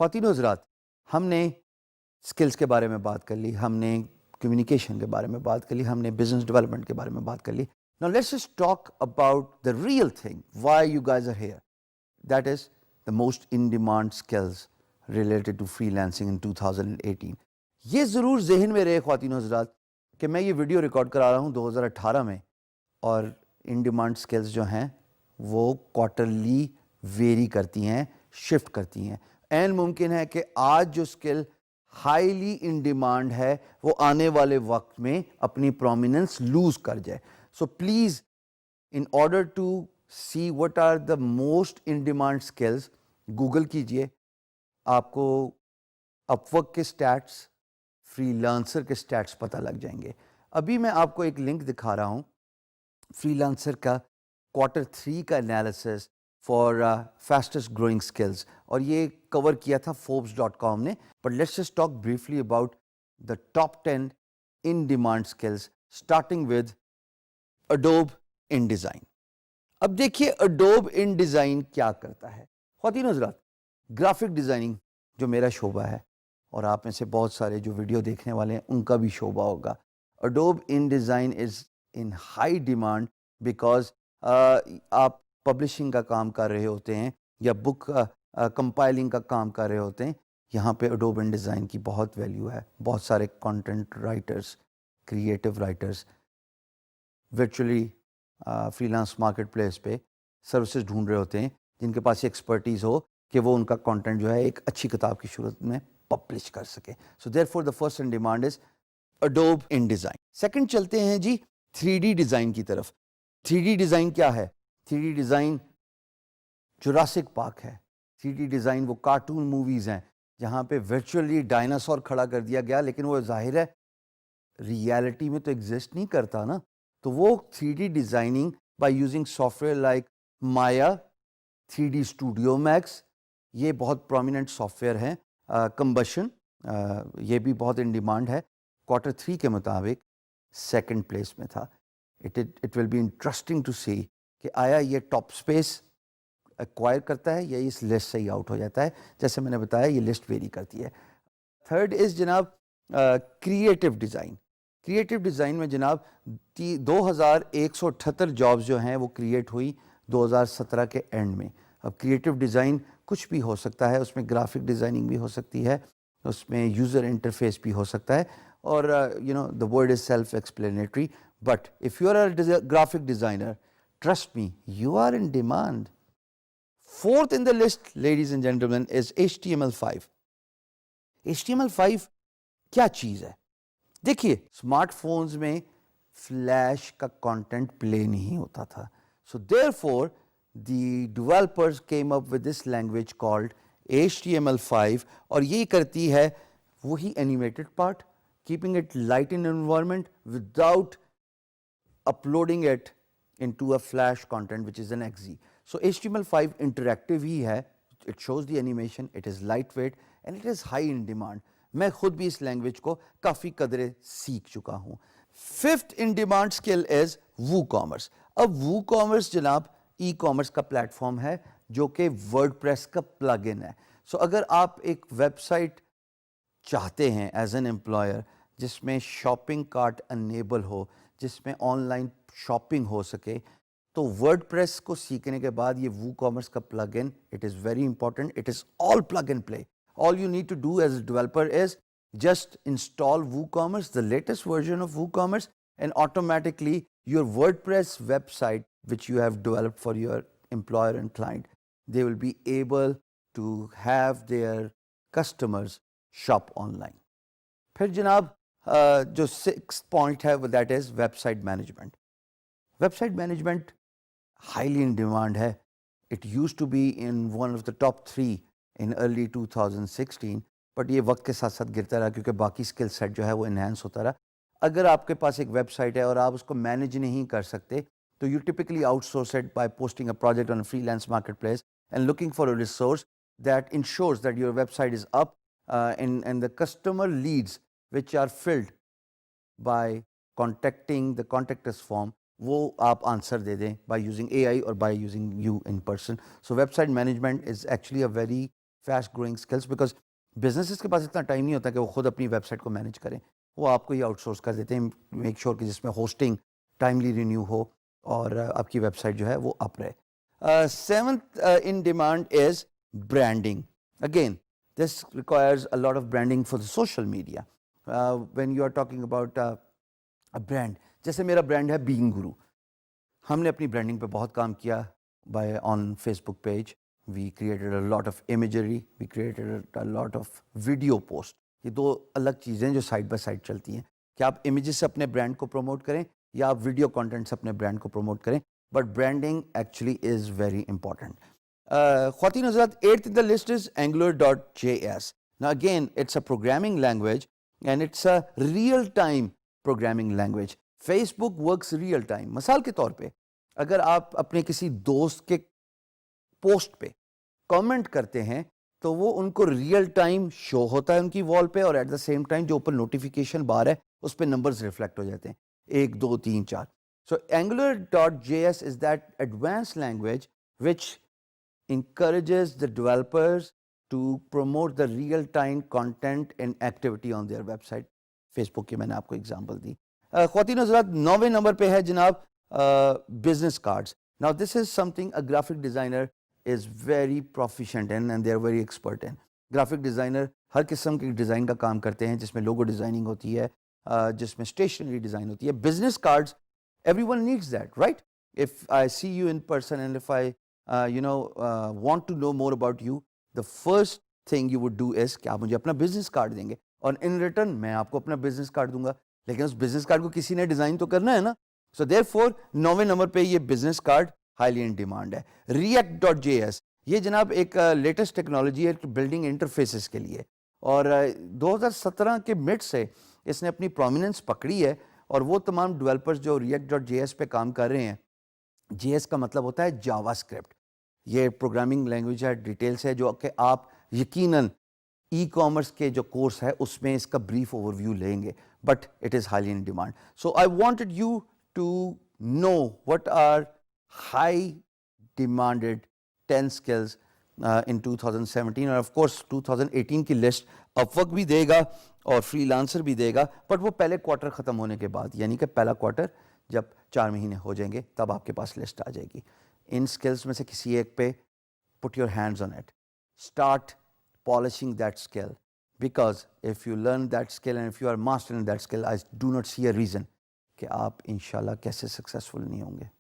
ख्वातीन हज़रात, हमने स्किल्स के बारे में बात कर ली, हमने कम्युनिकेशन के बारे में बात कर ली, हमने बिजनेस डेवलपमेंट के बारे में बात कर ली. Now let's just talk about the real thing why you guys are here. That is the most in demand skills related to freelancing in 2018. ये ज़रूर जहन में रहे ख्वातीन हज़रात कि मैं ये वीडियो रिकॉर्ड करा रहा हूँ 2018 में, और इन डिमांड स्किल्स जो हैं वो क्वार्टरली वेरी करती हैं, शिफ्ट करती हैं. एंड मुमकिन है कि आज जो स्किल हाईली इन डिमांड है वो आने वाले वक्त में अपनी प्रोमिनेंस लूज कर जाए. So please, in order to see what are the most in demand skills, Google कीजिए, आपको अपवर्क के स्टैट्स, फ्रीलांसर के स्टैट्स पता लग जाएंगे. अभी मैं आपको एक लिंक दिखा रहा हूँ फ्रीलांसर का Q3 का analysis for fastest growing skills, और ये कवर किया था Forbes.com ने. But let's just talk briefly about the top 10 in demand skills, starting with Adobe in design. अब देखिए अडोब इन डिज़ाइन क्या करता है. ख्वातीन हज़रात, ग्राफिक डिज़ाइनिंग जो मेरा शोबा है, और आप में से बहुत सारे जो वीडियो देखने वाले हैं उनका भी शोबा होगा, Adobe in design is in high demand because आप पब्लिशिंग का काम कर रहे होते हैं या बुक कंपाइलिंग का काम कर रहे होते हैं. यहाँ पे अडोब इन डिज़ाइन की बहुत वैल्यू है. बहुत सारे content writers, creative writers virtually freelance market place पे सर्विसेज ढूंढ रहे होते हैं जिनके पास एक्सपर्टीज़ हो कि वो उनका कंटेंट जो है एक अच्छी किताब की सूरत में पब्लिश कर सके. So therefore the first in demand is Adobe in design. Second चलते हैं जी 3D डिज़ाइन की तरफ. 3D डिज़ाइन क्या है? 3D डिज़ाइन जुरासिक पार्क है. 3D डिज़ाइन वो कार्टून मूवीज़ हैं जहाँ पे वर्चुअली डायनासोर खड़ा कर दिया गया, लेकिन वो जाहिर है रियलिटी में तो एग्जिस्ट नहीं करता ना. तो वो 3D designing by using software like Maya, 3D studio max, ये बहुत प्रोमिनेंट सॉफ्टवेयर हैं. कंबशन, ये भी बहुत इन डिमांड है. Q3 के मुताबिक सेकंड प्लेस में था. It will be interesting to see कि आया ये टॉप स्पेस एक्वायर करता है या इस लिस्ट से ही आउट हो जाता है. जैसे मैंने बताया ये लिस्ट वेरी करती है. थर्ड इज़ जनाब क्रिएटिव डिज़ाइन. क्रिएटिव डिज़ाइन में जनाब 2178 जॉब्स जो हैं वो क्रिएट हुई 2017 के एंड में. अब क्रिएटिव डिज़ाइन कुछ भी हो सकता है, उसमें ग्राफिक डिज़ाइनिंग भी हो सकती है, उसमें यूज़र इंटरफेस भी हो सकता है, और you know the word is self explanatory. But if you are a graphic designer, trust me, you are in demand. Fourth in the list, ladies and gentlemen, is HTML5. HTML5 क्या चीज़ है? देखिए, smartphones में flash का content play नहीं होता था. So therefore, the developers came up with this language called HTML5, और ये करती है वही animated part, keeping it light in environment without uploading it into a flash content which is an XZ. So HTML5 interactive ही है. It shows the animation, it is lightweight and it is high in demand. मैं खुद भी इस language को काफ़ी कदरे सीख चुका हूँ. Fifth in demand skill is WooCommerce. अब WooCommerce जनाब ई कॉमर्स का प्लेटफॉर्म है जो कि वर्डप्रेस का प्लग इन है. सो अगर आप एक वेबसाइट चाहते हैं एज एन एम्प्लॉयर जिसमें शॉपिंग कार्ट अनेबल हो, जिसमें ऑनलाइन शॉपिंग हो सके, तो वर्डप्रेस को सीखने के बाद ये WooCommerce का plug in, it is very important. It is all plug and play. All you need to do as a developer is just install WooCommerce, the latest version of WooCommerce, and automatically your WordPress website, which you have developed for your employer and client, they will be able to have their customers shop online. फिर जनाब जो sixth point है that is website management. Website management highly in demand है. It used to be in one of the top 3 in early 2016, but ये वक्त के साथ साथ गिरता रहा क्योंकि बाकी स्किल सेट जो है वो इन्हांस होता रहा. अगर आपके पास एक वेबसाइट है और आप उसको मैनेज नहीं कर सकते, तो you typically outsource it by posting a project on freelance marketplace and looking for a resource that ensures that your website is up and the customer leads which are filled by contacting the contacts form, वो आप answer दे दें by using AI और by using you in person. So website management is actually a very fast growing skills, because businesses के पास इतना time नहीं होता कि वो खुद अपनी वेबसाइट को मैनेज करें, वो आपको ही आउटसोर्स कर देते हैं, मेक श्योर कि जिसमें होस्टिंग टाइमली रिन्यू हो और आपकी वेबसाइट जो है वो अप रहे। Seventh in demand is branding. Again, this requires a lot of branding for the social media. When you are talking about a brand, जैसे मेरा ब्रांड है बीइंग गुरु, हमने अपनी ब्रांडिंग पे बहुत काम किया by on Facebook page. We created a lot of imagery, we created a lot of video post. ये दो अलग चीज़ें जो साइड बाय साइड चलती हैं कि आप इमेजेस से अपने ब्रांड को प्रमोट करें या आप वीडियो कंटेंट से अपने ब्रांड को प्रमोट करें, but branding actually is very important. Khwateen Hazrat, 8th in the list is Angular.js. Now again, it's a programming language and it's a real-time programming language. Facebook works real-time. मिसाल के तौर पे अगर आप अपने किसी दोस्त के पोस्ट पे कमेंट करते हैं तो वो उनको रियल टाइम शो होता है उनकी वॉल पे, और एट द सेम टाइम जो ऊपर नोटिफिकेशन बार है उस पर नंबर्स रिफ्लेक्ट हो जाते हैं 1 2 3 4. सो Angular.js is that advanced language which encourages the developers to promote the real-time content and activity on their website. Facebook की मैंने आपको एग्जांपल दी. ख्वातीन हज़रात, 9वें नंबर पे है जनाब business cards. Now this is something a graphic designer is very proficient in and they are very expert in. Graphic designer हर किस्म की design का काम करते हैं, जिसमें लोगो डिज़ाइनिंग होती है, जिसमें स्टेशनरी डिज़ाइन होती है. Business cards, everyone needs that, right? If I see you in person and if I want to know more about you, the first thing you would do is कि आप मुझे अपना business card देंगे और in return मैं आपको अपना business card दूंगा, लेकिन उस बिजनेस कार्ड को किसी ने डिजाइन तो करना है ना. सो देयरफॉर 9वें नंबर पे ये business card highly in demand है. React.js, ये जनाब एक लेटेस्ट टेक्नोलॉजी है बिल्डिंग इंटरफेसेस के लिए, और 2017 के मिड से इसने अपनी प्रोमिनेंस पकड़ी है, और वो तमाम डेवलपर्स जो React.js पे काम कर रहे हैं, JS का मतलब होता है जावास्क्रिप्ट, ये प्रोग्रामिंग लैंग्वेज है, डिटेल्स है जो कि आप यकीनन ई कॉमर्स के जो कोर्स है उसमें इसका ब्रीफ ओवरव्यू लेंगे, but it is highly in demand. So I wanted you to know what are high demanded 10 skills in 2017, और ऑफ कोर्स 2018 की लिस्ट अपवर्क भी देगा और फ्रीलांसर भी देगा, बट वो पहले क्वार्टर ख़त्म होने के बाद, यानी कि पहला क्वार्टर जब 4 महीने हो जाएंगे तब आपके पास लिस्ट आ जाएगी. इन स्किल्स में से किसी एक पे put your hands on it, start polishing that skill, because if you learn that skill and if you are mastering that skill, I do not see a reason कि आप इंशाल्लाह कैसे सक्सेसफुल नहीं होंगे.